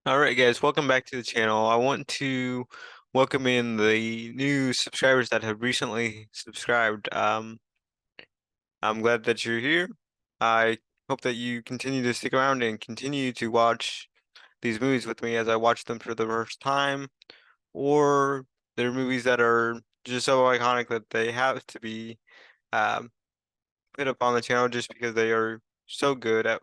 All right, guys, welcome back to the channel. I want to welcome in the new subscribers that have recently subscribed. I'm glad that you're here. I hope that you continue to stick around and continue to watch these movies with me as I watch them for the first time, or they're movies that are just so iconic that they have to be um, put up on the channel just because they are so good at,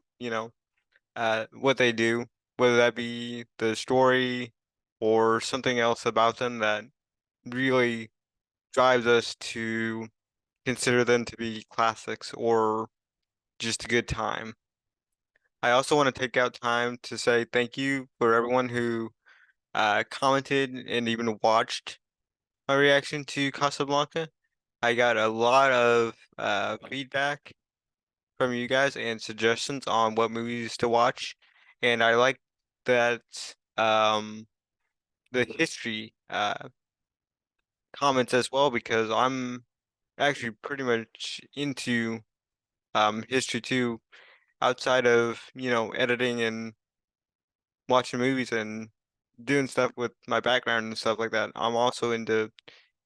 what they do, whether that be the story or something else about them that really drives us to consider them to be classics or just a good time. I also want to take out time to say thank you for everyone who commented and even watched my reaction to Casablanca. I got a lot of feedback from you guys and suggestions on what movies to watch, and I like that the history comments as well because I'm actually pretty much into history too, outside of editing and watching movies and doing stuff with my background and stuff like that. I'm also into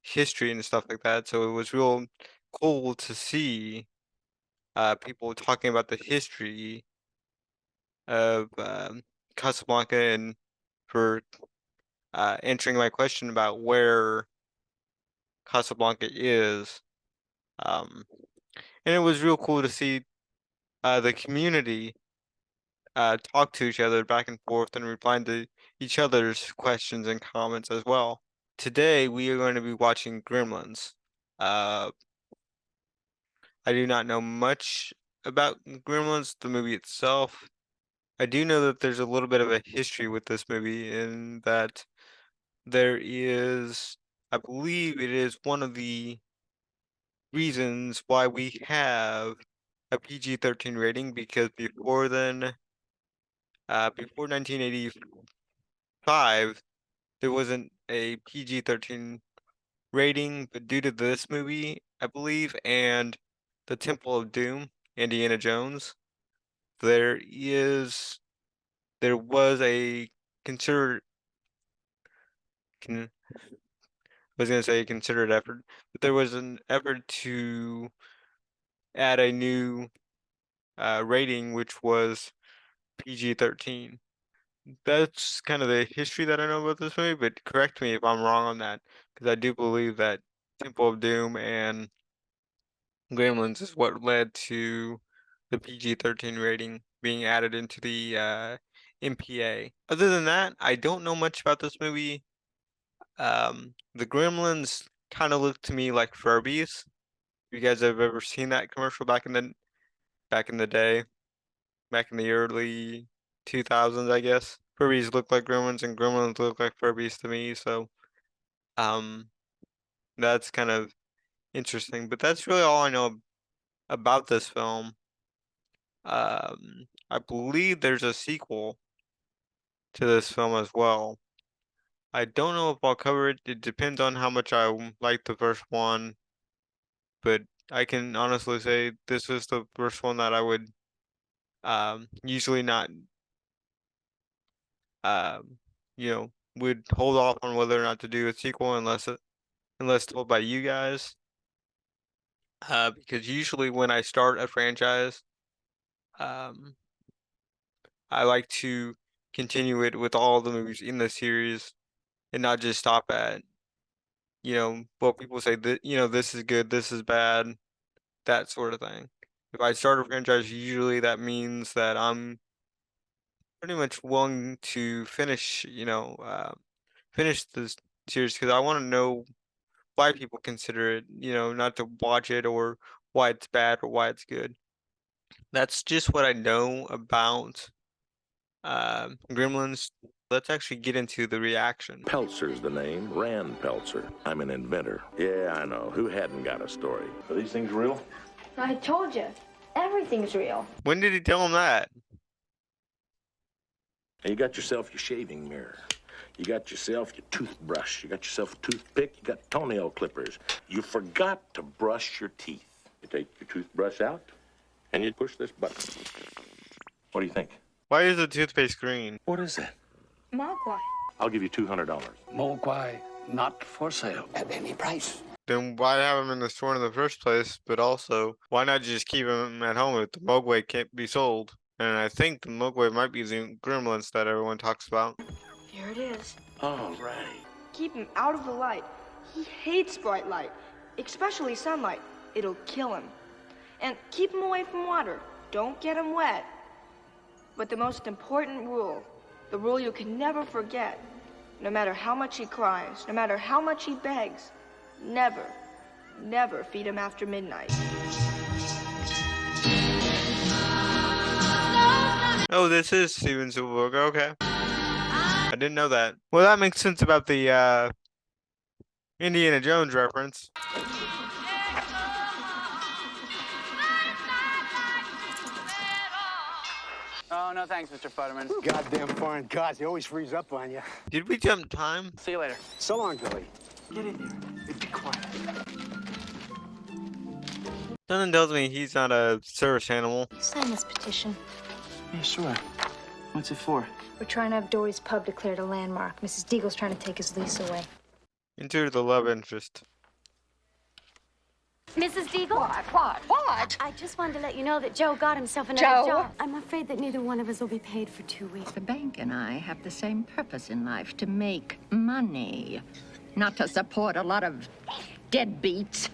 history and stuff like that, so it was real cool to see people talking about the history of Casablanca and for answering my question about where Casablanca is. Um, and it was real cool to see the community talk to each other back and forth and replying to each other's questions and comments as well. Today we are going to be watching Gremlins. Uh, I do not know much about Gremlins, the movie itself. I do know that there's a little bit of a history with this movie in that there is, I believe it is one of the reasons why we have a PG-13 rating because before then, before 1985, there wasn't a PG-13 rating, but due to this movie, I believe, and the Temple of Doom, Indiana Jones, there was a considered con, I was gonna say considered effort, but there was an effort to add a new rating, which was PG-13. That's kind of the history that I know about this movie, but correct me if I'm wrong on that, because I do believe that Temple of Doom and Gremlins is what led to the PG-13 rating being added into the MPA. Other than that, I don't know much about this movie. The Gremlins kind of look to me like Furbies. You guys have ever seen that commercial back in the day, back in the early 2000s, I guess. Furbies look like Gremlins and Gremlins look like Furbies to me, so um that's kind of interesting. But that's really all I know about this film. I believe there's a sequel to this film as well. I don't know if I'll cover it. It depends on how much I like the first one, but I can honestly say this is the first one that I would usually not would hold off on whether or not to do a sequel unless told by you guys. Because usually when I start a franchise, um, I like to continue it with all the movies in the series and not just stop at, what people say that, this is good, this is bad, that sort of thing. If I start a franchise, usually that means that I'm pretty much willing to finish this series because I want to know why people consider it, not to watch it or why it's bad or why it's good. That's just what I know about Gremlins. Let's actually get into the reaction. Peltzer's the name, Rand Peltzer. I'm an inventor. Yeah, I know. Who hadn't got a story? Are these things real? I told you, everything's real. When did he tell him that? And you got yourself your shaving mirror. You got yourself your toothbrush. You got yourself a toothpick. You got toenail clippers. You forgot to brush your teeth. You take your toothbrush out, and you push this button. What do you think? Why is the toothpaste green? What is that? Mogwai. I'll give you $200. Mogwai, not for sale. At any price. Then why have him in the store in the first place? But also, why not just keep him at home if the Mogwai can't be sold? And I think the Mogwai might be the Gremlins that everyone talks about. Here it is. All right. Keep him out of the light. He hates bright light, especially sunlight. It'll kill him. And keep him away from water. Don't get him wet. But the most important rule, the rule you can never forget, no matter how much he cries, no matter how much he begs, never, never feed him after midnight. Oh, this is Steven Spielberg. Okay. I didn't know that. Well, that makes sense about the Indiana Jones reference. Oh, no thanks, Mr. Futterman. Goddamn foreign cars, they always freeze up on you. Did we jump time? See you later. So long, Billy. Get in there and be quiet. Something tells me he's not a service animal. Sign this petition. Yeah, sure. What's it for? We're trying to have Dory's pub declared a landmark. Mrs. Deagle's trying to take his lease away. Into the love interest. Mrs. Deagle? What? I just wanted to let you know that Joe got himself another Joe? job. I'm afraid that neither one of us will be paid for 2 weeks. The bank and I have the same purpose in life, to make money, not to support a lot of deadbeats.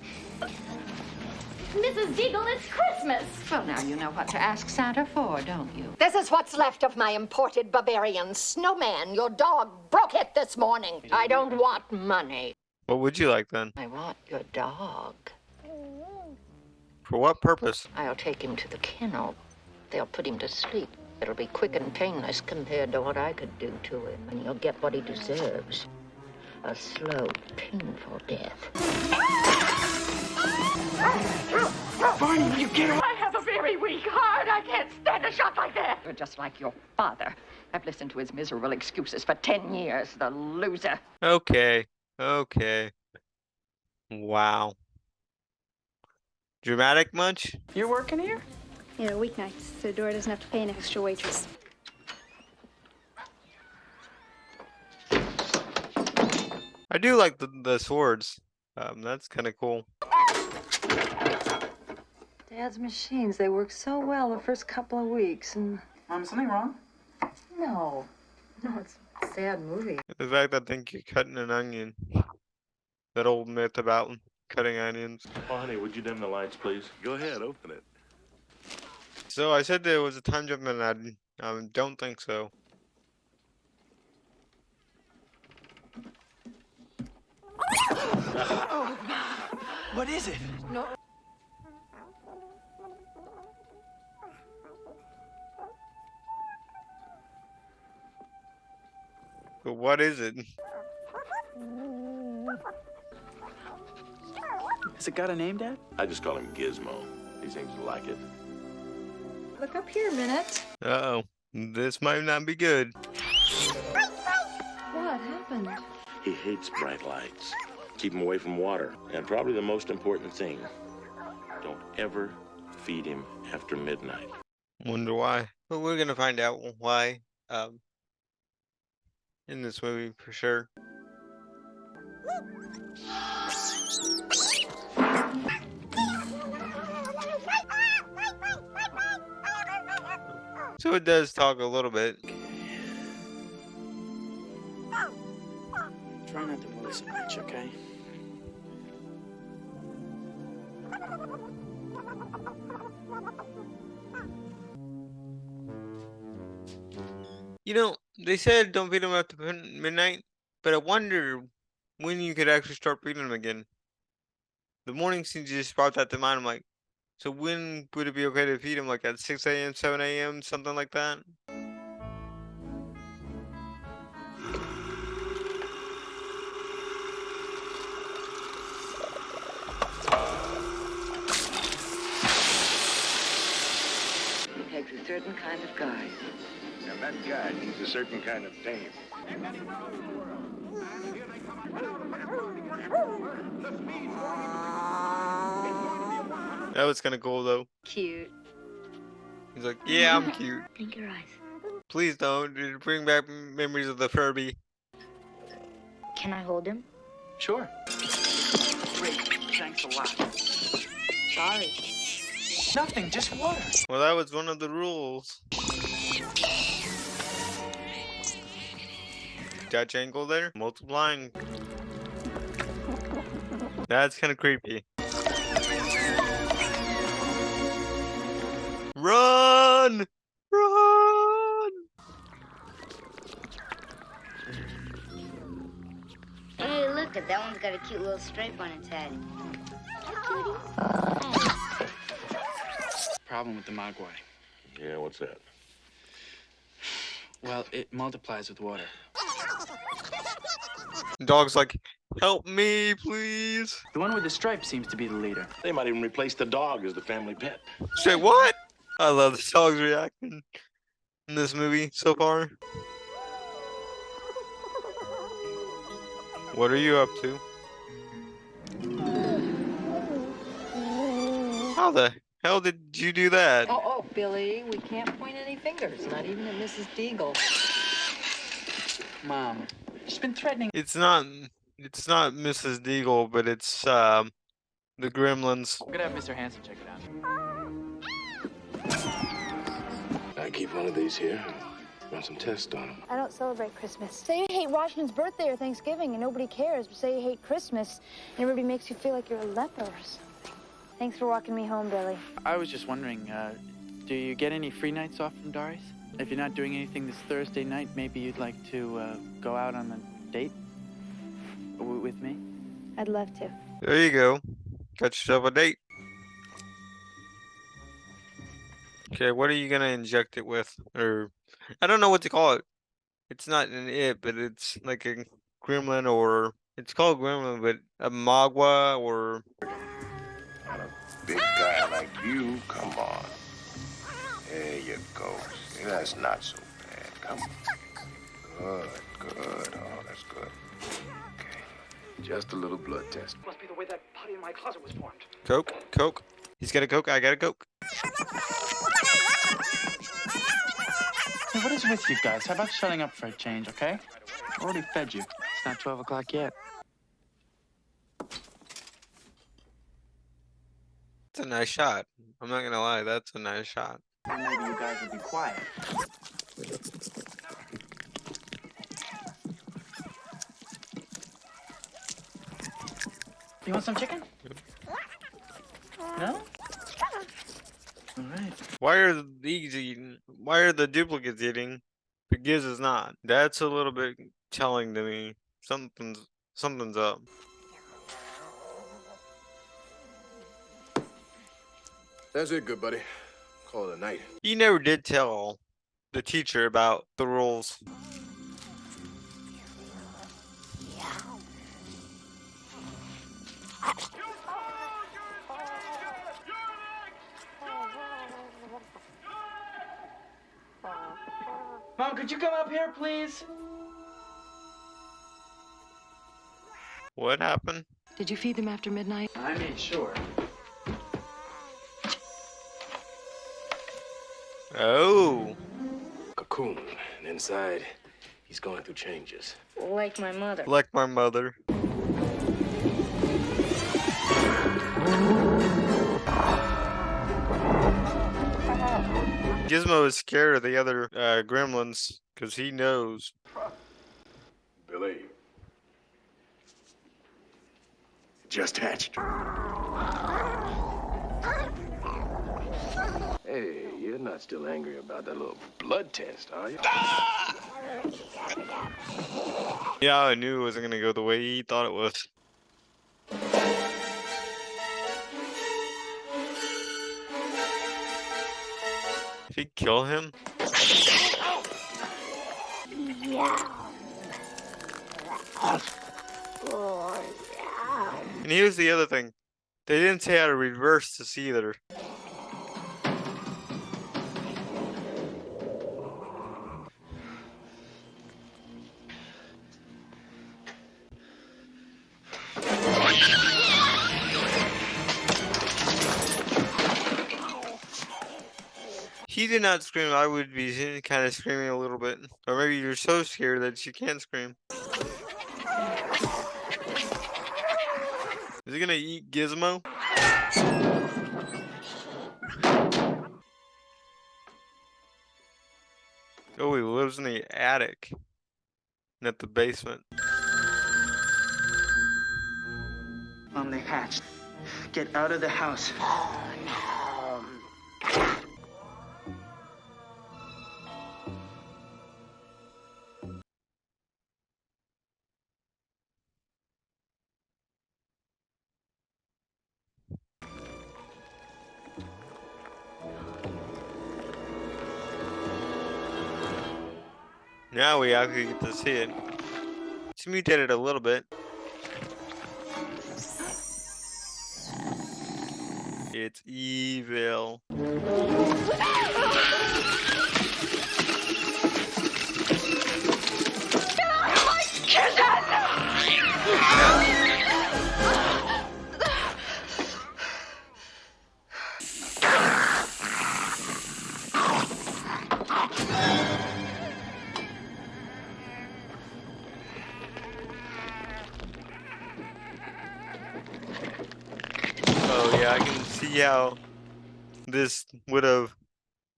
Mrs. Deagle, it's Christmas! Well, now you know what to ask Santa for, don't you? This is what's left of my imported Bavarian snowman. Your dog broke it this morning. I don't want money. What would you like then? I want your dog. For what purpose? I'll take him to the kennel. They'll put him to sleep. It'll be quick and painless compared to what I could do to him, and he'll get what he deserves. A slow, painful death. Barney, you get away! I have a very weak heart. I can't stand a shot like that. You're just like your father. I've listened to his miserable excuses for 10 years, the loser. Okay. Okay. Wow. Dramatic much? You're working here? Yeah, weeknights, so Dora doesn't have to pay an extra waitress. I do like the swords. That's kind of cool. Dad's machines, they work so well the first couple of weeks, and... Something wrong? No, it's a sad movie. The fact that I think you're cutting an onion. That old myth about cutting onions. Oh, honey, would you dim the lights, please? Go ahead, open it. So I said there was a time jump and I don't think so. What is it? But what is it? Has it got a name, Dad? I just call him Gizmo. He seems to like it. Look up here a minute. Uh-oh. This might not be good. What happened? He hates bright lights. Keep him away from water. And probably the most important thing, don't ever feed him after midnight. Wonder why. But we're gonna find out why. In this movie for sure. So it does talk a little bit. Try not to move so much, okay? You know, they said don't feed them after midnight, but I wonder when you could actually start feeding them again. The morning seems to just brought that to mind. I'm like, so when would it be okay to feed them? Like at 6 a.m., 7 a.m., something like that? He takes a certain kind of guy. And that guy needs a certain kind of dame. That was kind of cool though. Cute. He's like, yeah, I'm cute. Blink your eyes. Please don't. It'll bring back memories of the Furby. Can I hold him? Sure. Great. Thanks a lot. Sorry. Nothing, just water. Well, that was one of the rules. Dutch angle there? Multiplying. That's kind of creepy. Run! Run! Hey, look at that one's got a cute little stripe on its head. Problem with the mogwai. Yeah, what's that? Well, it multiplies with water. Dog's like, help me, please. The one with the stripe seems to be the leader. They might even replace the dog as the family pet. Say what? I love the dog's reaction in this movie so far. What are you up to? How the hell did you do that? Oh, Billy, we can't point any fingers, not even at Mrs. Deagle. Mom, she's been threatening. It's not Mrs. Deagle, but it's the Gremlins. I'm gonna have Mr. Hanson check it out. I keep one of these here. Run some tests on them. I don't celebrate Christmas. Say you hate Washington's birthday or Thanksgiving and nobody cares, but say you hate Christmas and everybody makes you feel like you're a leper or something. Thanks for walking me home, Billy. I was just wondering, do you get any free nights off from Doris? If you're not doing anything this Thursday night, maybe you'd like to go out on a date with me? I'd love to. There you go. Got yourself a date. Okay, what are you gonna inject it with? Or I don't know what to call it. It's not an it, but it's like a gremlin, or it's called gremlin, but a magua, or Not a big guy like you. Come on. There you go. See, that's not so bad. Come on. Good. Oh, that's good. Okay. Just a little blood test. Must be the way that putty in my closet was formed. Coke. He's got a Coke. I got a Coke. Hey, what is with you guys? How about shutting up for a change, okay? I already fed you. It's not 12 o'clock yet. That's a nice shot. I'm not gonna lie, that's a nice shot. Maybe you guys would be quiet. You want some chicken? No? All right. Why are these eating? Why are the duplicates eating? But Giz is not. That's a little bit telling to me. Something's up. That's it, good buddy. Call it a night. He never did tell the teacher about the rules. Mom, could you come up here, please? What happened? Did you feed them after midnight? I made sure. Oh. Cocoon. And inside, he's going through changes. Like my mother. Like my mother. Gizmo is scared of the other gremlins because he knows. Billy. Just hatched. Hey, you're not still angry about that little blood test, are you? Yeah, I knew it wasn't gonna go the way he thought it was. Did he kill him? And here's the other thing. They didn't say how to reverse this either. he did not scream, I would be kind of screaming a little bit. Or maybe you're so scared that you can't scream. Is he gonna eat Gizmo? Oh, he lives in the attic. Not the basement. On the hatch. Get out of the house. Now we actually get to see it. It's mutated a little bit. It's evil. Oh yeah, I can see how this would have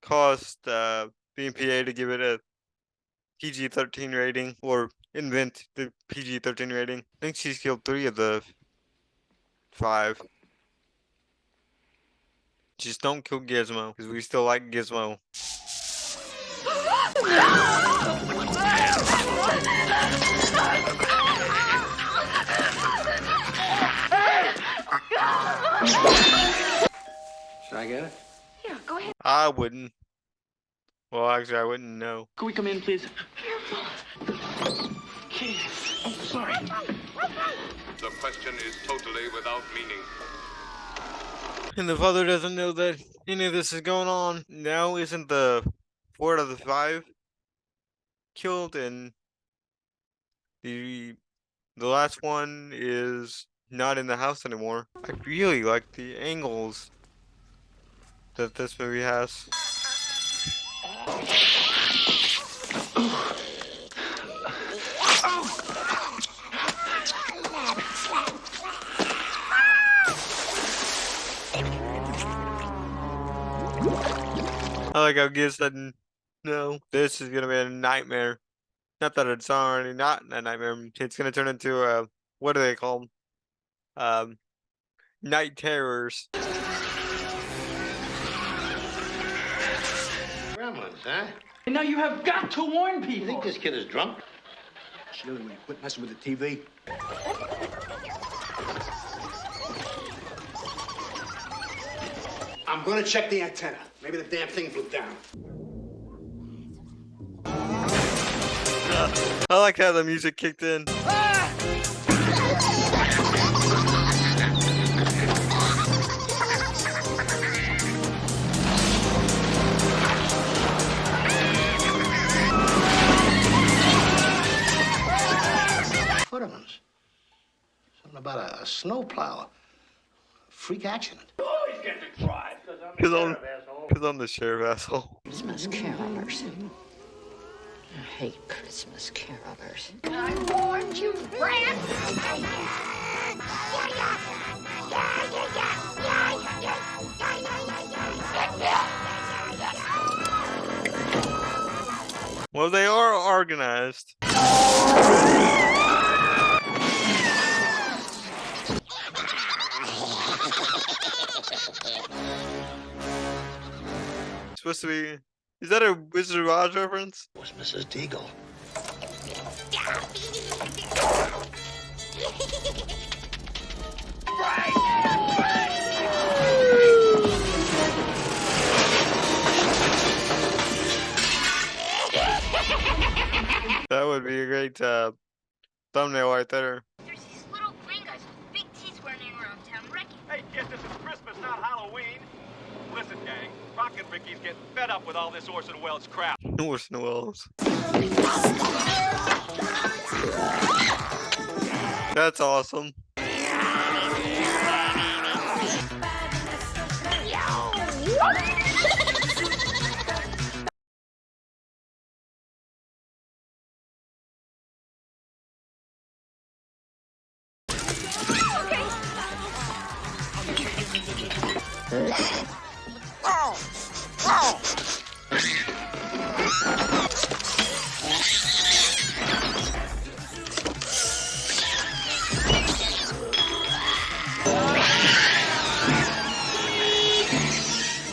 cost the MPA to give it a PG-13 rating, or invent the PG-13 rating. I think she's killed 3 of the 5. Just don't kill Gizmo, because we still like Gizmo. Should I get it? Yeah, go ahead. I wouldn't. Well, actually, I wouldn't know. Can we come in, please? Okay. Oh, sorry. The question is totally without meaning. And the father doesn't know that any of this is going on. Now isn't the 4 out of the 5 killed, and the last one is not in the house anymore. I really like the angles that this movie has. I like how Giz said, no, this is gonna be a nightmare. Not that it's already not a nightmare. It's gonna turn into a, what do they call them? Night terrors. Gremlins, huh? And now you have got to warn people. You think this kid is drunk? Shirley, will you quit messing with the TV? I'm gonna check the antenna. Maybe the damn thing blew down. I like how the music kicked in. Footermans. Something about a snowplow. Freak accident. Always get to try, Because I'm the sheriff, asshole. Christmas carolers. I hate Christmas carolers. I warned you, Brad. Well, they are organized. Supposed to be. Is that a Wizard of Oz reference? Was Mrs. Deagle. That would be a great thumbnail right there. There's these little green guys with big teeth running around town wrecking. Hey, kids, this is Christmas, not Halloween. Listen, gang, Rock and Ricky's getting fed up with all this Orson Welles crap. Orson Welles. That's awesome.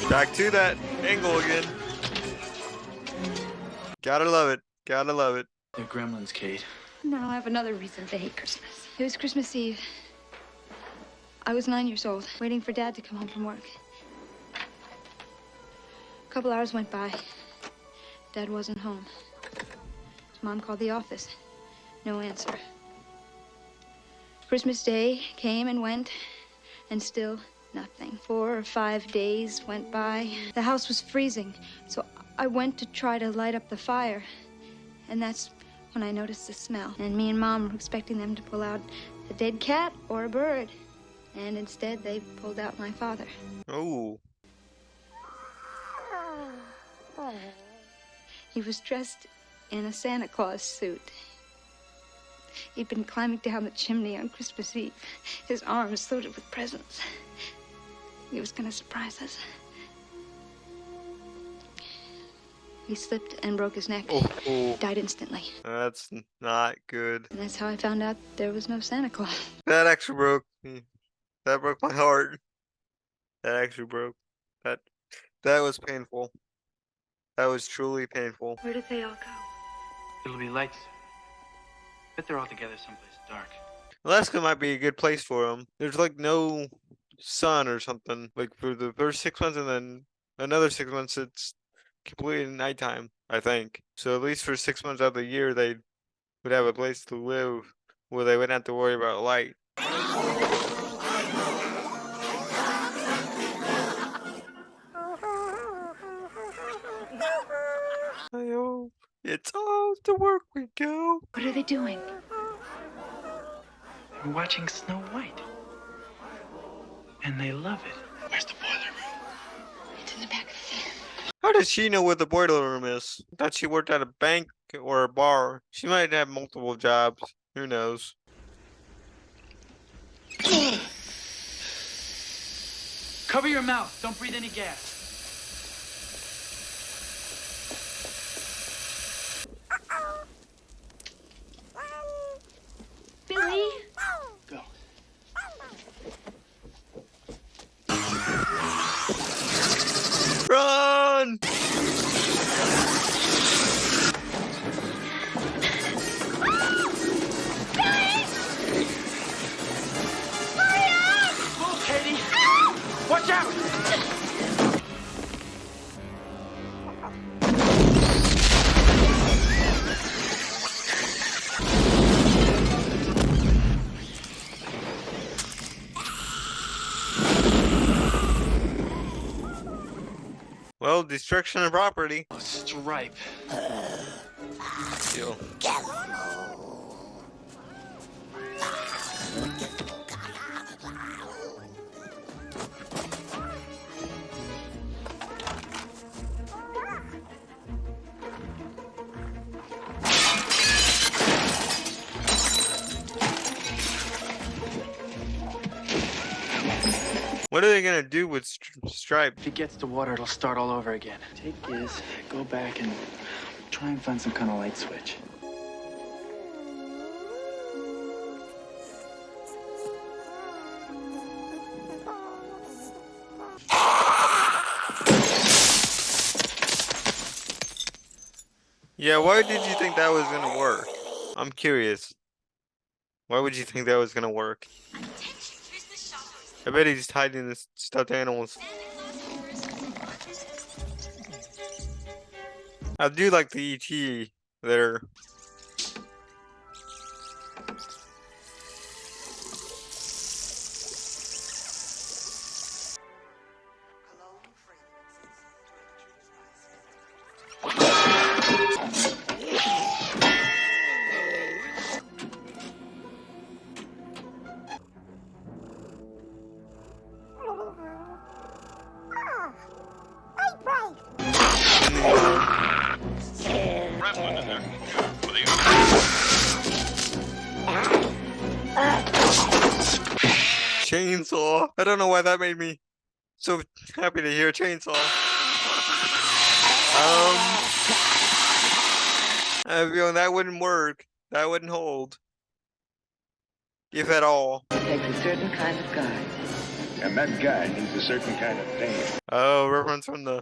Back to that angle again. Gotta love it. Gotta love it. They're gremlins, Kate. Now I have another reason to hate Christmas. It was Christmas Eve. I was 9 years old, waiting for Dad to come home from work. A couple hours went by. Dad wasn't home. Mom called the office. No answer. Christmas Day came and went, and still nothing. 4 or 5 days went by. The house was freezing, so I went to try to light up the fire. And that's when I noticed the smell. And me and Mom were expecting them to pull out a dead cat or a bird. And instead, they pulled out my father. Oh. He was dressed in a Santa Claus suit. He'd been climbing down the chimney on Christmas Eve, his arms loaded with presents. He was going to surprise us. He slipped and broke his neck. Oh. Died instantly. That's not good. And that's how I found out there was no Santa Claus. That actually broke me. That broke my heart. That actually broke. That was painful. That was truly painful. Where did they all go? It'll be lights. Bet they're all together someplace dark. Alaska might be a good place for them. There's like no sun or something. Like for the first 6 months, and then another 6 months it's completely nighttime, I think. So at least for 6 months out of the year, they would have a place to live where they wouldn't have to worry about light. I hope it's all to work we go. What are they doing? They're watching Snow White. And they love it. Where's the boiler room? It's in the back of the van. How does she know where the boiler room is? I thought she worked at a bank or a bar. She might have multiple jobs. Who knows? Cover your mouth. Don't breathe any gas. Billy? Go. Run! Move, Katie! Watch out! Well, destruction of property. Stripe. Deal. What are they gonna do with Stripe? If he gets to water, it'll start all over again. Take this, go back, and try and find some kind of light switch. Yeah, why did you think that was gonna work? I'm curious. Why would you think that was gonna work? I bet he's hiding the stuffed animals. I do like the ET there. Chainsaw. I don't know why that made me So happy to hear a chainsaw. I feel that wouldn't work. That wouldn't hold. If at all. It takes a certain kind of guy. And that guy needs a certain kind of pain. Oh, reference from the...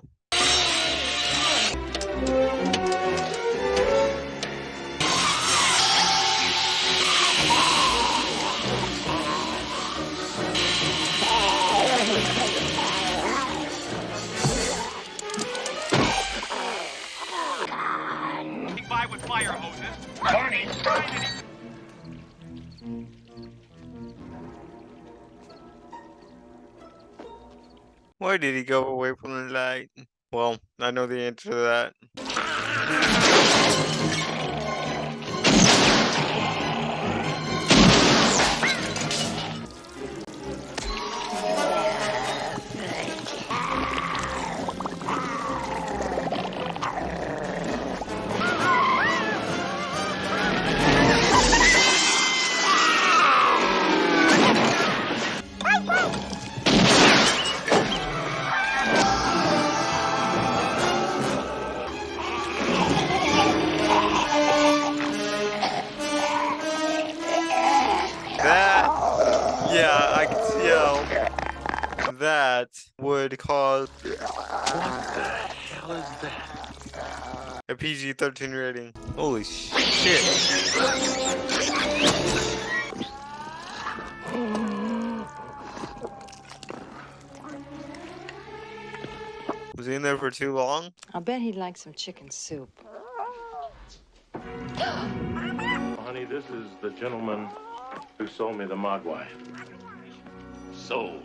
By with fire hoses. Barney! Why did he go away from the light? Well, I know the answer to that. Yeah, I can tell that would cause What the hell is that? a PG-13 rating. Holy shit. Was he in there for too long? I'll bet he'd like some chicken soup. Honey, this is the gentleman who sold me the Mogwai. Sold.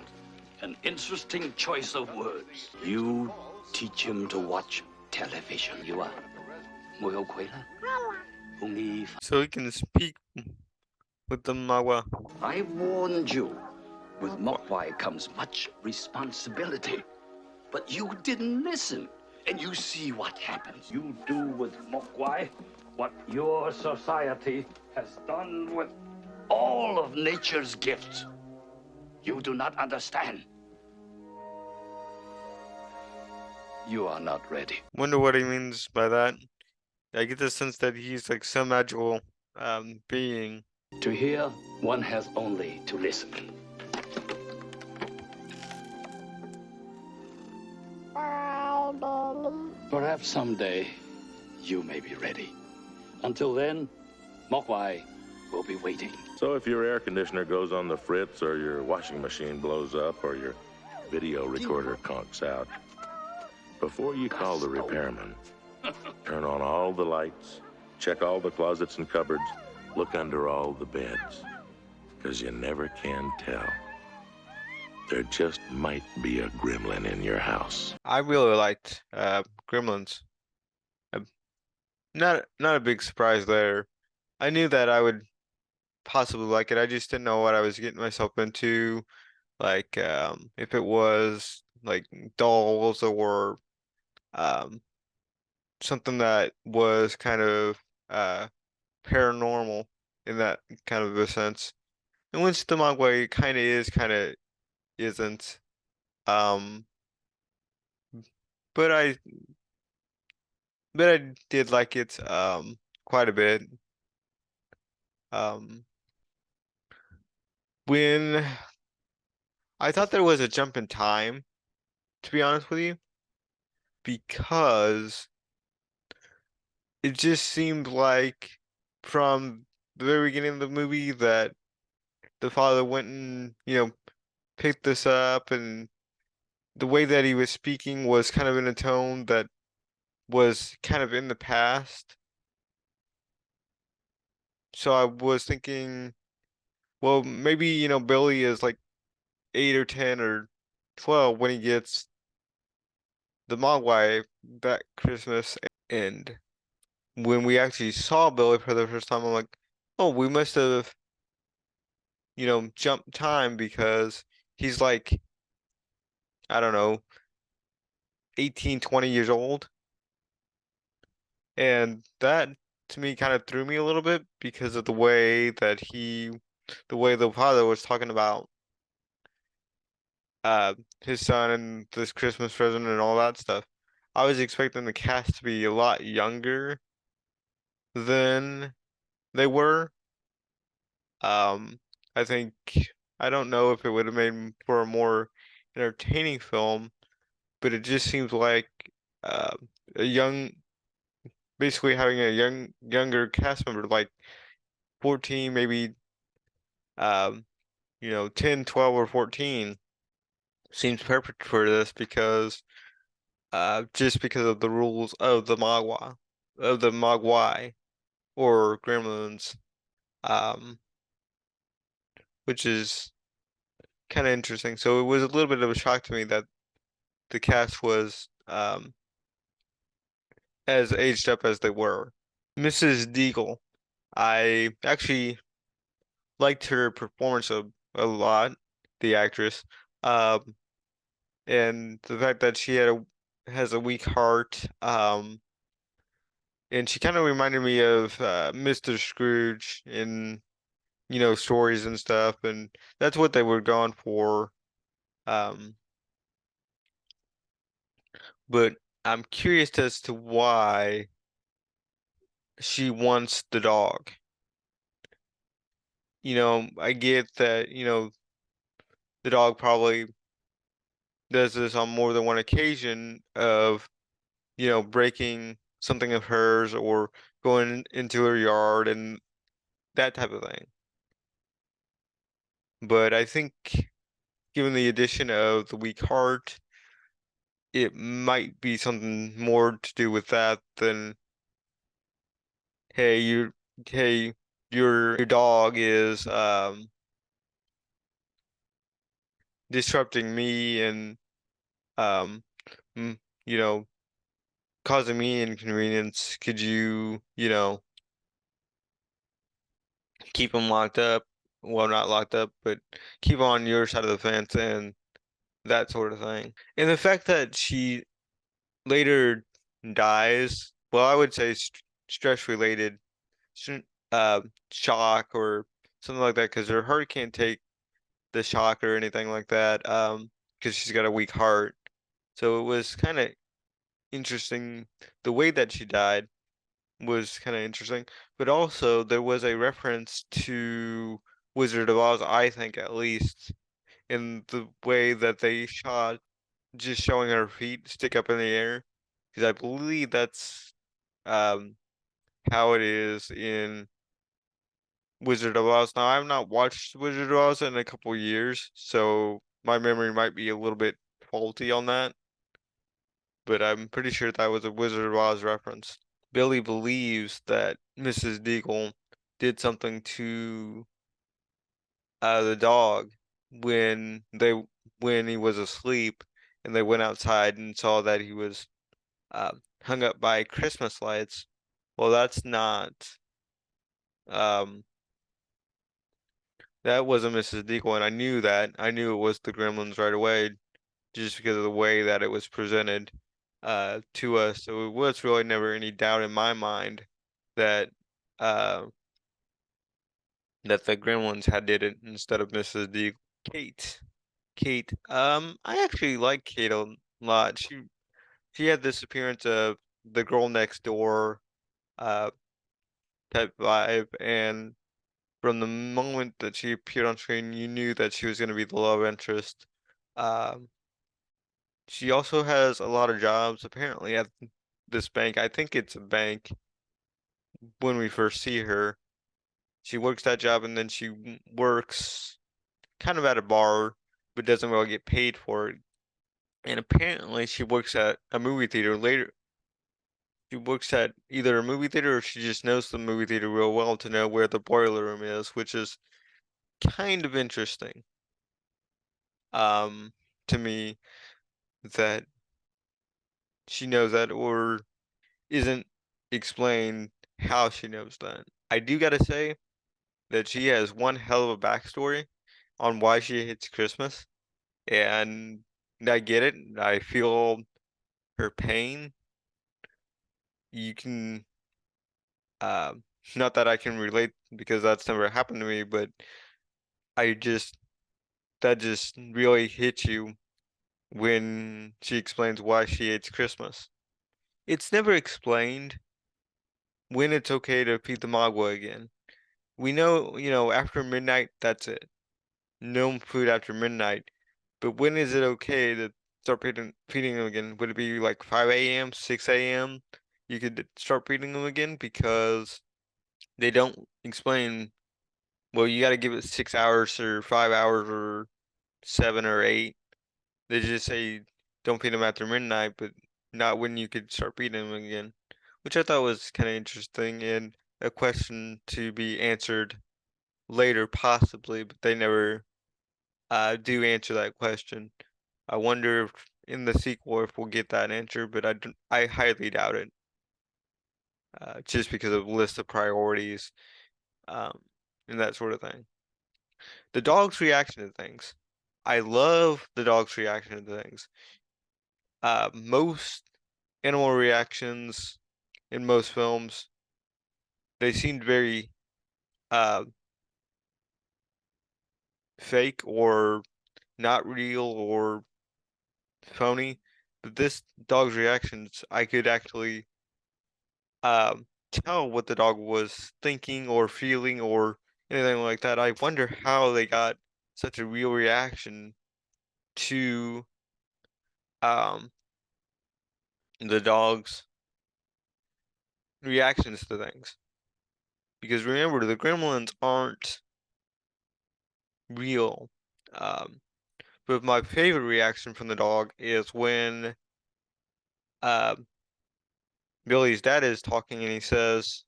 An interesting choice of words. You teach him to watch television. You are. So he can speak with the Mawa. I warned you. With Mogwai comes much responsibility. But you didn't listen. And you see what happens. You do with Mogwai what your society has done with all of nature's gifts. You do not understand. You are not ready. Wonder what he means by that. I get the sense that he's like some magical being. To hear, one has only to listen. Perhaps someday you may be ready. Until then, Mogwai will be waiting. So if your air conditioner goes on the fritz, or your washing machine blows up, or your video recorder conks out, before you call the repairman, turn on all the lights, check all the closets and cupboards, look under all the beds, because you never can tell. There just might be a gremlin in your house. I really liked Gremlins. Not a big surprise there. I knew that I would possibly like it. I just didn't know what I was getting myself into. Like if it was like dolls or something that was kind of paranormal in that kind of a sense. And once the manga kind of is, kind of isn't. But I did like it quite a bit. When I thought there was a jump in time, to be honest with you, because it just seemed like from the very beginning of the movie that the father went and, picked this up, and the way that he was speaking was kind of in a tone that was kind of in the past. So I was thinking, well, maybe, Billy is like 8 or 10 or 12 when he gets the Mogwai that Christmas. And when we actually saw Billy for the first time, I'm like, oh, we must have, jumped time, because he's like, I don't know, 18, 20 years old. And that to me kind of threw me a little bit because of the way that the way the father was talking about his son and this Christmas present and all that stuff. I was expecting the cast to be a lot younger than they were. Um, I think I don't know if it would have made for a more entertaining film, but it just seems like uh, a young, basically having a younger cast member, like 14, maybe, um, 10, 12, or 14 seems perfect for this because just because of the rules of the Mogwai or Gremlins, um, which is kind of interesting. So it was a little bit of a shock to me that the cast was as aged up as they were. Mrs. Deagle, I actually liked her performance a lot, the actress, um, and the fact that she has a weak heart, and she kind of reminded me of Mr. Scrooge in stories and stuff, and that's what they were going for. Um, but I'm curious as to why she wants the dog. I get that, the dog probably does this on more than one occasion of, breaking something of hers or going into her yard and that type of thing. But I think given the addition of the weak heart, it might be something more to do with that than, hey, hey, your dog is disrupting me and um mm, you know causing me inconvenience. Could you, keep him locked up? Well, not locked up, but keep on your side of the fence and that sort of thing. And the fact that she later dies, well, I would say stress related uh, shock or something like that, because her heart can't take the shock or anything like that, because she's got a weak heart. So it was kind of interesting. The way that she died was kind of interesting, but also there was a reference to Wizard of Oz, I think at least, in the way that they shot just showing her feet stick up in the air, because I believe that's um how it is in Wizard of Oz. Now, I've not watched Wizard of Oz in a couple years, so my memory might be a little bit faulty on that, but I'm pretty sure that was a Wizard of Oz reference. Billy believes that Mrs. Deagle did something to the dog when when he was asleep, and they went outside and saw that he was uh, hung up by Christmas lights. Well, that's not um, that wasn't Mrs. Deagle, and I knew that. I knew it was the Gremlins right away, just because of the way that it was presented to us. So it was really never any doubt in my mind that uh, that the Gremlins had did it instead of Mrs. Deagle. Kate, I actually like Kate a lot. She had this appearance of the girl next door uh type vibe, and from the moment that she appeared on screen, you knew that she was going to be the love interest. Um, she also has a lot of jobs apparently at this bank. I think it's a bank when we first see her. She works that job and then she works kind of at a bar, but doesn't really get paid for it. And apparently she works at a movie theater later. She works at either a movie theater or she just knows the movie theater real well to know where the boiler room is, which is kind of interesting. Um, to me, that she knows that or isn't explained how she knows that. I do gotta say that she has one hell of a backstory on why she hates Christmas, and I get it. I feel her pain. You can, uh, not that I can relate because that's never happened to me, but I just that just really hits you when she explains why she hates Christmas. It's never explained when it's okay to feed the Mogwai again. We know, after midnight, that's it. No food after midnight. But when is it okay to start feeding them again? Would it be like 5 a.m., 6 a.m.? You could start feeding them again because they don't explain, well, you got to give it 6 hours or 5 hours or 7 or 8. They just say don't feed them after midnight, but not when you could start feeding them again, which I thought was kind of interesting and a question to be answered later, possibly, but they never do answer that question. I wonder if in the sequel if we'll get that answer, but I highly doubt it, just because of list of priorities, um, and that sort of thing. The dog's reaction to things. I love the dog's reaction to things. Most animal reactions in most films, they seemed very uh, fake or not real or phony. But this dog's reactions, I could actually tell what the dog was thinking or feeling or anything like that. I wonder how they got such a real reaction to um, the dog's reactions to things. Because remember, the gremlins aren't real. Um, but my favorite reaction from the dog is when uh, Billy's dad is talking and he says,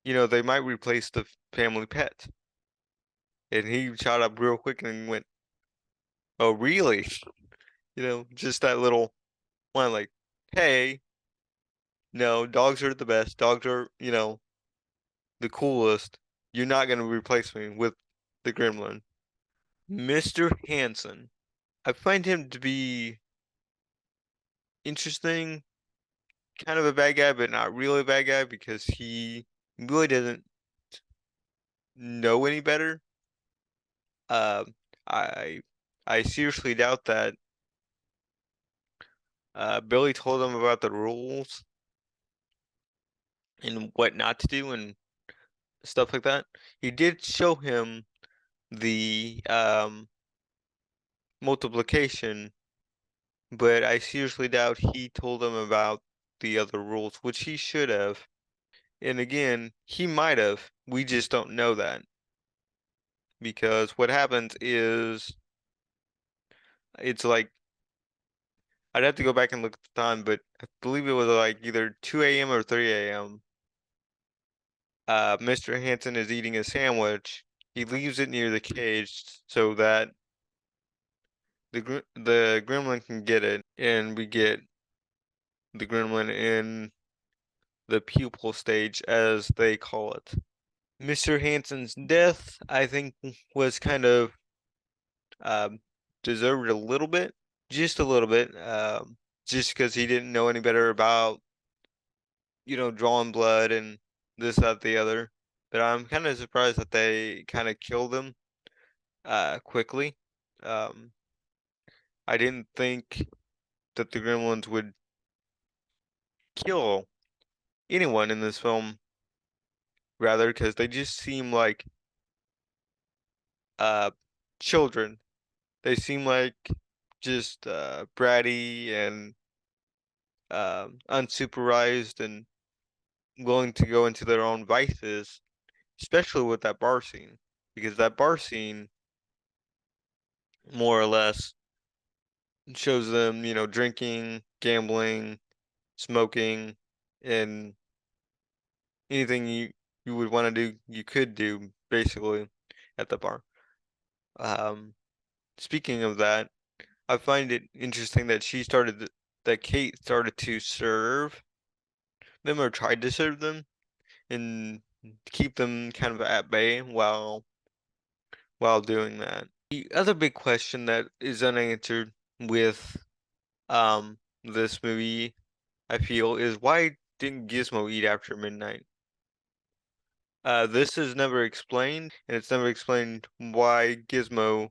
they might replace the family pet. And he shot up real quick and went, "Oh, really?" Just that little line like, "Hey, no, dogs are the best. Dogs are, the coolest. You're not going to replace me with the gremlin." Mr. Hanson. I find him to be interesting, kind of a bad guy, but not really a bad guy because he really doesn't know any better. Uh, I I seriously doubt that Billy told him about the rules and what not to do and stuff like that. He did show him the multiplication, but I seriously doubt he told him about the other rules, which he should have. And again, he might have. We just don't know that because what happens is it's like I'd have to go back and look at the time, but I believe it was like either 2 a.m. or 3 a.m. Mr. Hanson is eating a sandwich. He leaves it near the cage so that the gremlin can get it, and we get the gremlin in the pupil stage, as they call it. Mr. Hanson's death, I think, was kind of um, deserved a little bit, just a little bit, just because he didn't know any better about, drawing blood and this, that, the other. But I'm kind of surprised that they kind of killed him quickly. Um, I didn't think that the Gremlins would kill anyone in this film, rather, because they just seem like uh children. They seem like just bratty and unsupervised and willing to go into their own vices, especially with that bar scene, because that bar scene more or less shows them, drinking, gambling, smoking, and anything you would want to do, you could do basically at the bar. Um, Speaking of that, I find it interesting that that Kate started to serve them or tried to serve them and keep them kind of at bay while doing that. The other big question that is unanswered with this movie, I feel, is why didn't Gizmo eat after midnight? This is never explained, and it's never explained why Gizmo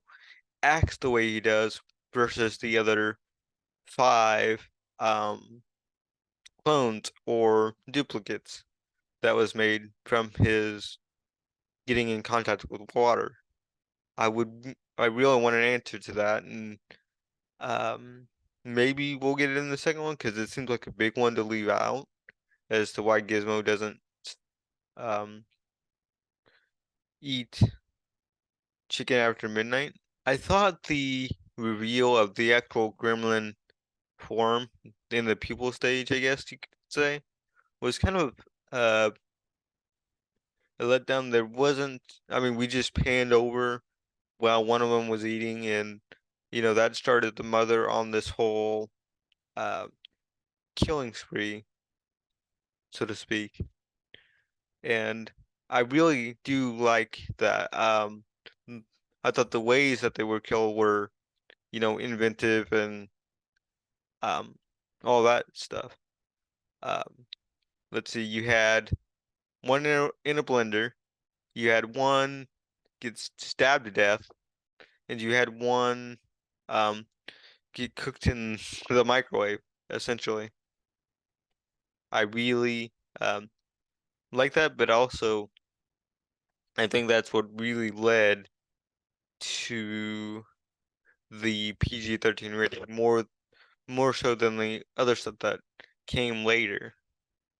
acts the way he does versus the other five clones or duplicates that was made from his getting in contact with water. I really want an answer to that, and um, maybe we'll get it in the second one because it seems like a big one to leave out as to why Gizmo doesn't um eat chicken after midnight. I thought the reveal of the actual gremlin form in the pupil stage, I guess you could say, was kind of uh a letdown. There wasn't, I mean, we just panned over while one of them was eating, and that started the mother on this whole uh killing spree, so to speak. And I really do like that. m- I thought the ways that they were killed were, inventive and um all that stuff. Um, let's see, you had one in a blender, you had one get stabbed to death, and you had one um get cooked in the microwave, essentially. I really like that, but also I think that's what really led to the PG-13 rating more so than the other stuff that came later.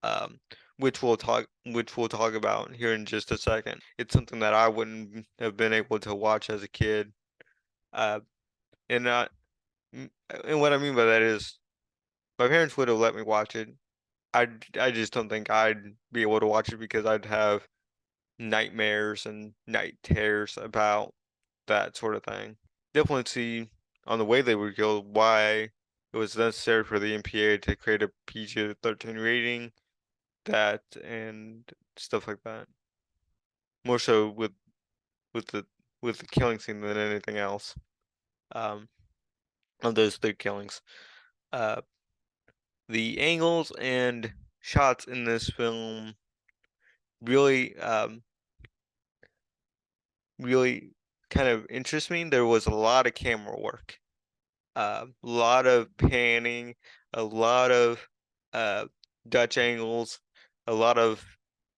Um, which we'll talk about here in just a second. It's something that I wouldn't have been able to watch as a kid. Uh, and not and what I mean by that is my parents would have let me watch it. I just don't think I'd be able to watch it because I'd have nightmares and night terrors about that sort of thing. Definitely see on the way they were killed why it was necessary for the MPA to create a PG-13 rating, that and stuff like that. More so with the with the killing scene than anything else. Um, of those three killings. Uh, the angles and shots in this film really really kind of interest me. There was a lot of camera work, a lot of panning, a lot of uh, Dutch angles, a lot of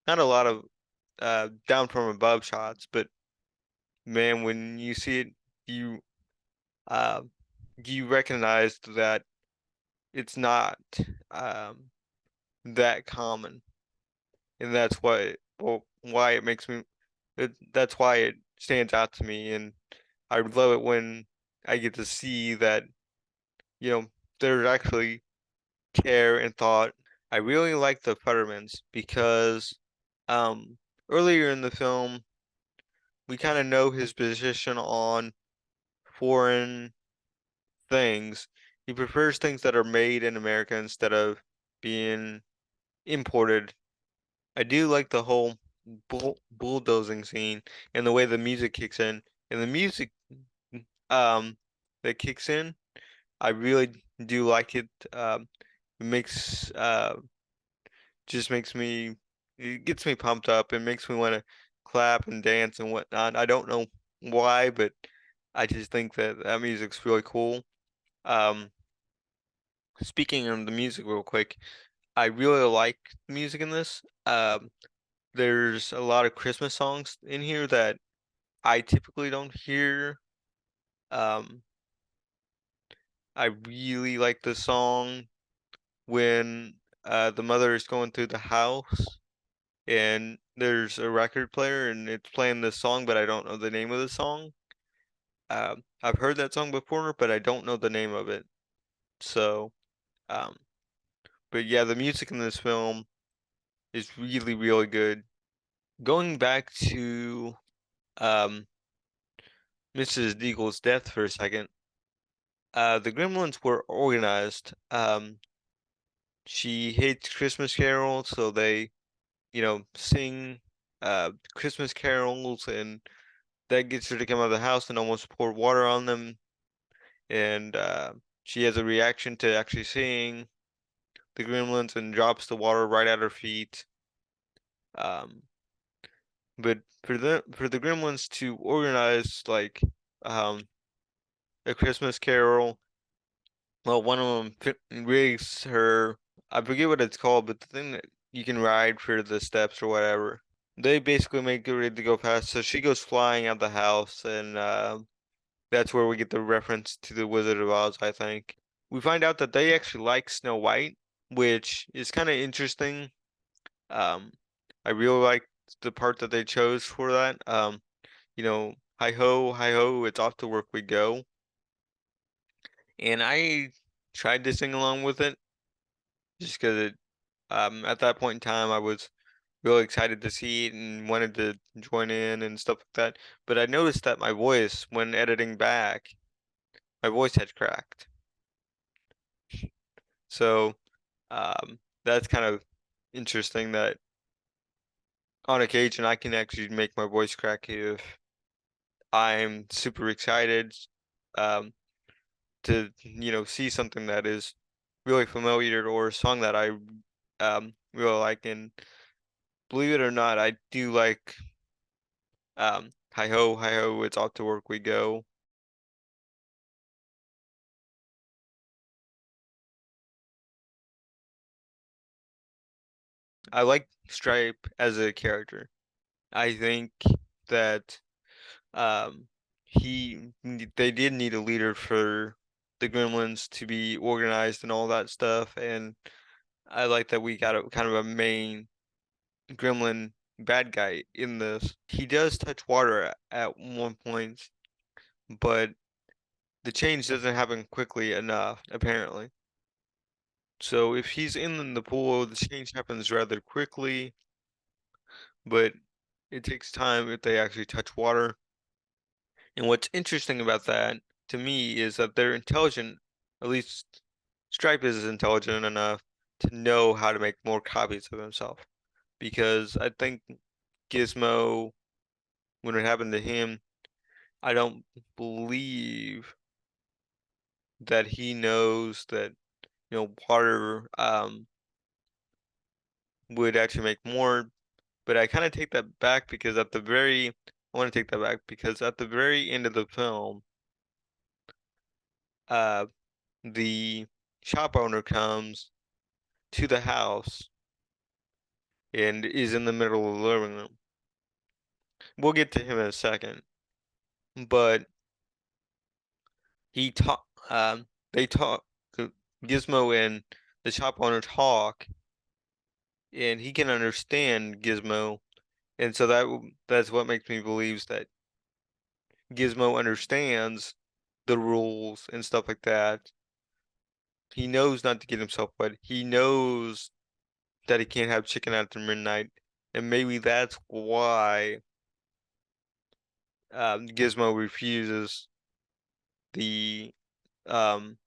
not a lot of down from above shots, but man, when you see it, you uh, you recognize that it's not um, that common, and that's why it makes me. That's why it stands out to me, and I love it when I get to see that you know there's actually care and thought. I really like the Futtermans because um, earlier in the film we kind of know his position on foreign things. He prefers things that are made in America instead of being imported. I do like the whole bulldozing scene and the way the music kicks in. And the music um that kicks in, I really do like it. It makes just makes me it gets me pumped up. It makes me want to clap and dance and whatnot. I don't know why, but I just think that that music's really cool. Um, Speaking of the music real quick, I really like the music in this. There's a lot of Christmas songs in here that I typically don't hear. Um, I really like the song when the mother is going through the house and there's a record player and it's playing this song, but I don't know the name of the song. I've heard that song before, but I don't know the name of it. So, um, but yeah, the music in this film is really, really good. Going back to um, Mrs. Deagle's death for a second, the Gremlins were organized. She hates Christmas carols, so they, sing Christmas carols, and that gets her to come out of the house and almost pour water on them. And she has a reaction to actually seeing the Gremlins and drops the water right at her feet. Um, But for the Gremlins to organize like um a Christmas Carol, well, one of them rigs her. I forget what it's called, but the thing that you can ride for the steps or whatever. They basically make it ready to go past, so she goes flying out the house, and that's where we get the reference to the Wizard of Oz, I think. We find out that they actually like Snow White, which is kind of interesting. Um, I really like the part that they chose for that. Hi ho, it's off to work we go. And I tried to sing along with it just because at that point in time I was really excited to see it and wanted to join in and stuff like that. But I noticed that my voice, when editing back, my voice had cracked. So that's kind of interesting that on occasion I can actually make my voice crack if I'm super excited um, to see something that is really familiar or a song that I really like. And believe it or not, I do like hi ho, it's off to work we go. I like Stripe as a character. I think that um they did need a leader for the Gremlins to be organized and all that stuff, and I like that we got a kind of a main Gremlin bad guy in this. He does touch water at one point, but the change doesn't happen quickly enough, apparently. So if he's in the pool, the change happens rather quickly, but it takes time if they actually touch water. And what's interesting about that to me is that they're intelligent, at least Stripe is intelligent enough to know how to make more copies of himself. Because I think Gizmo, when it happened to him, I don't believe that he knows that, water would actually make more. But I kind of take that back because I want to take that back because at the very end of the film, uh, the shop owner comes to the house and is in the middle of the living room. We'll get to him in a second, but he talk. They talk. Gizmo and the shop owner talk, and he can understand Gizmo, and so that's what makes me believe that Gizmo understands the rules and stuff like that. He knows not to get himself wet. He knows that he can't have chicken after midnight, and maybe that's why Gizmo refuses the um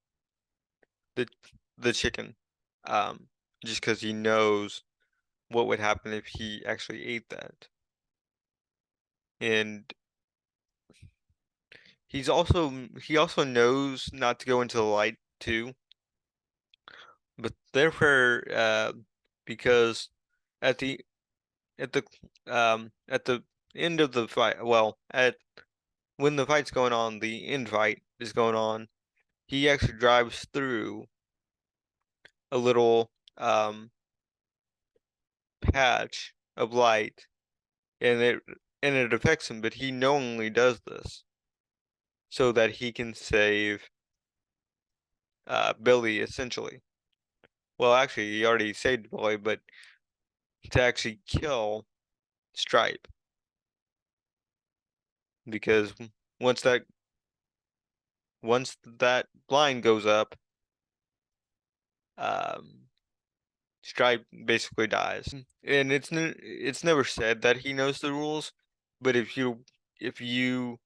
the the chicken, um, just because he knows what would happen if he actually ate that. And he also knows not to go into the light too, but therefore, because at the at the end of the fight, well, at when the fight's going on, the end fight is going on, he actually drives through a little patch of light, and it affects him, but he knowingly does this so that he can save Billy essentially. Well, actually, he already saved Billy, but to actually kill Stripe because once that once that blind goes up, um, Stripe basically dies. And it's never said that he knows the rules, but if you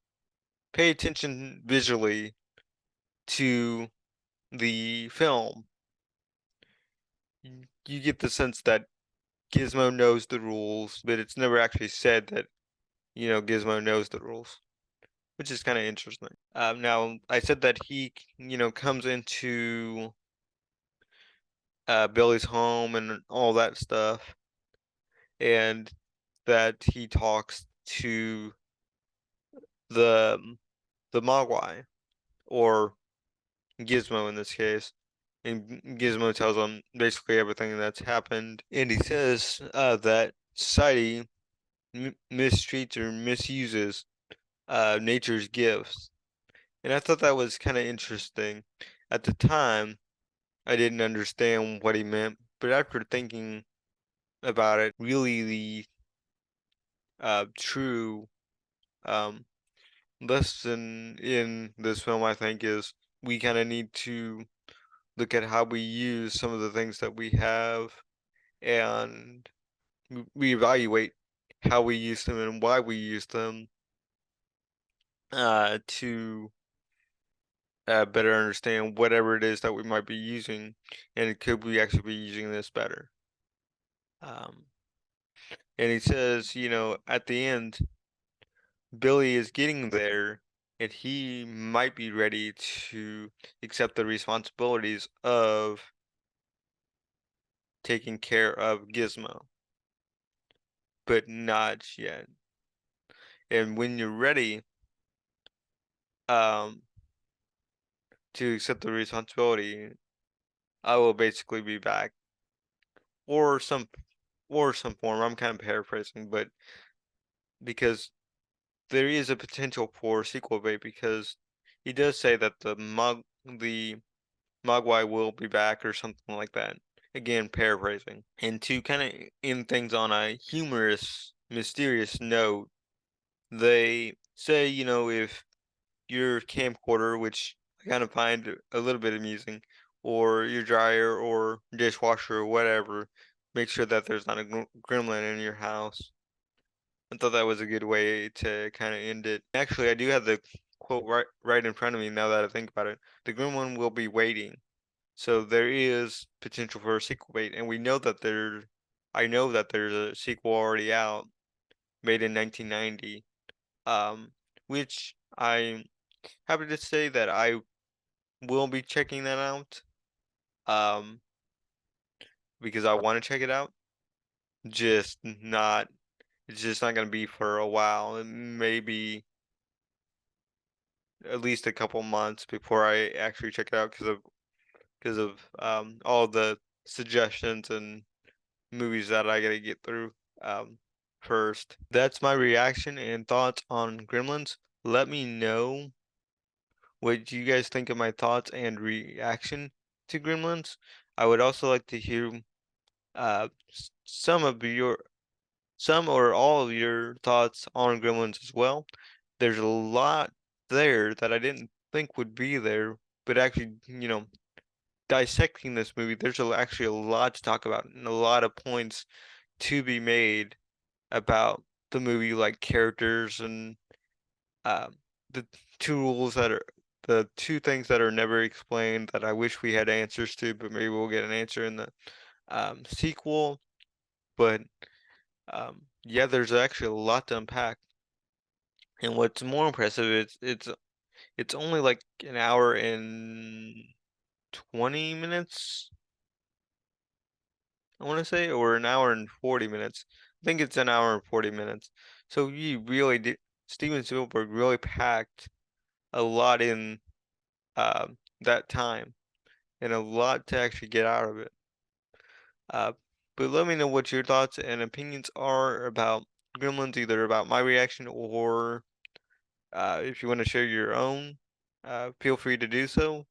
pay attention visually to the film, you get the sense that Gizmo knows the rules, but it's never actually said that, Gizmo knows the rules, which is kind of interesting. Now, I said that he, comes into Billy's home and all that stuff, and that he talks to the Mogwai, or Gizmo in this case, and Gizmo tells him basically everything that's happened, and he says that society mistreats or misuses nature's gifts, and I thought that was kind of interesting. At the time, I didn't understand what he meant, but after thinking about it, really the true um, lesson in this film, I think, is we kind of need to look at how we use some of the things that we have, and we evaluate how we use them and why we use them to better understand whatever it is that we might be using, and could we actually be using this better. Um, and he says, at the end, Billy is getting there, and he might be ready to accept the responsibilities of taking care of Gizmo, but not yet. And when you're ready, um, to accept the responsibility, I will basically be back, or some form. I'm kind of paraphrasing, but because there is a potential for sequel bait, because he does say that the Mogwai will be back or something like that. Again, paraphrasing. And to kind of end things on a humorous, mysterious note, they say, if your camcorder, which I kind of find a little bit amusing, or your dryer or dishwasher or whatever, make sure that there's not a gremlin in your house. I thought that was a good way to kind of end it. Actually, I do have the quote right in front of me now that I think about it. The gremlin will be waiting. So there is potential for a sequel bait, and I know that there's a sequel already out, made in 1990, which I'm happy to say that I will be checking that out, um, because I want to check it out. Just not, it's just not gonna be for a while, and maybe at least a couple months before I actually check it out because of all the suggestions and movies that I gotta get through first. That's my reaction and thoughts on Gremlins. Let me know what you guys think of my thoughts and reaction to Gremlins. I would also like to hear some or all of your thoughts on Gremlins as well. There's a lot there that I didn't think would be there, but actually, dissecting this movie, there's actually a lot to talk about and a lot of points to be made about the movie, like characters and um, the the two things that are never explained that I wish we had answers to, but maybe we'll get an answer in the sequel. But yeah, there's actually a lot to unpack. And what's more impressive is it's only like an hour and 20 minutes, I want to say, or an hour and 40 minutes. I think it's an hour and 40 minutes. So you really did, Steven Spielberg really packed a lot in that time and a lot to actually get out of it. Uh, but let me know what your thoughts and opinions are about Gremlins, either about my reaction or if you want to share your own, feel free to do so.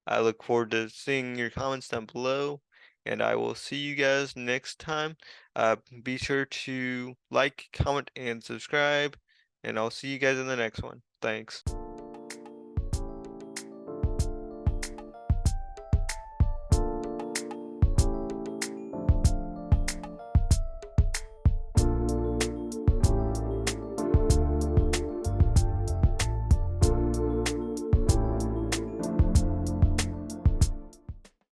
I look forward to seeing your comments down below, and I will see you guys next time. Be sure to like, comment, and subscribe, and I'll see you guys in the next one. Thanks.